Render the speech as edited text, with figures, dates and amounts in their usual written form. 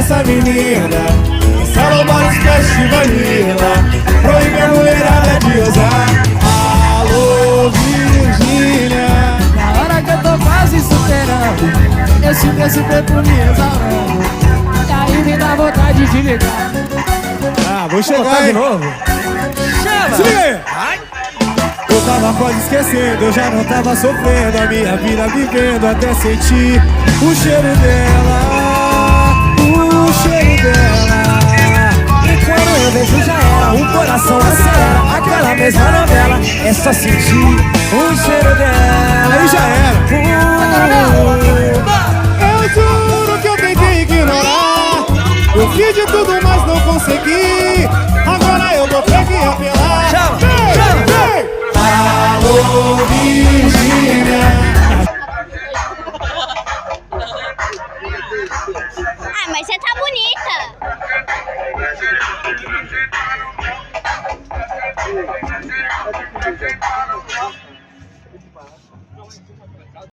essa menina. Salomão Fest Vanilla, proíbe a mulherada de usar. Alô, Virgínia. Na hora que eu tô quase superando, esse preço preto me exalando, e aí me dá vontade de ligar. Ah, vou chegar de hein? novo. Chama! Se liga aí. Eu tava quase esquecendo, eu já não tava sofrendo, a minha vida vivendo até sentir o cheiro dela, o cheiro dela. E quando eu vejo já era, o coração acelera, aquela mesma novela, é só sentir o cheiro dela. Aí já era. Eu juro que eu tentei ignorar, eu fiz de tudo, mas não consegui. Agora eu vou ter que apelar. Chama, Vem, chama. vem. Alô, Virgínia. Ah, mas você tá bonita.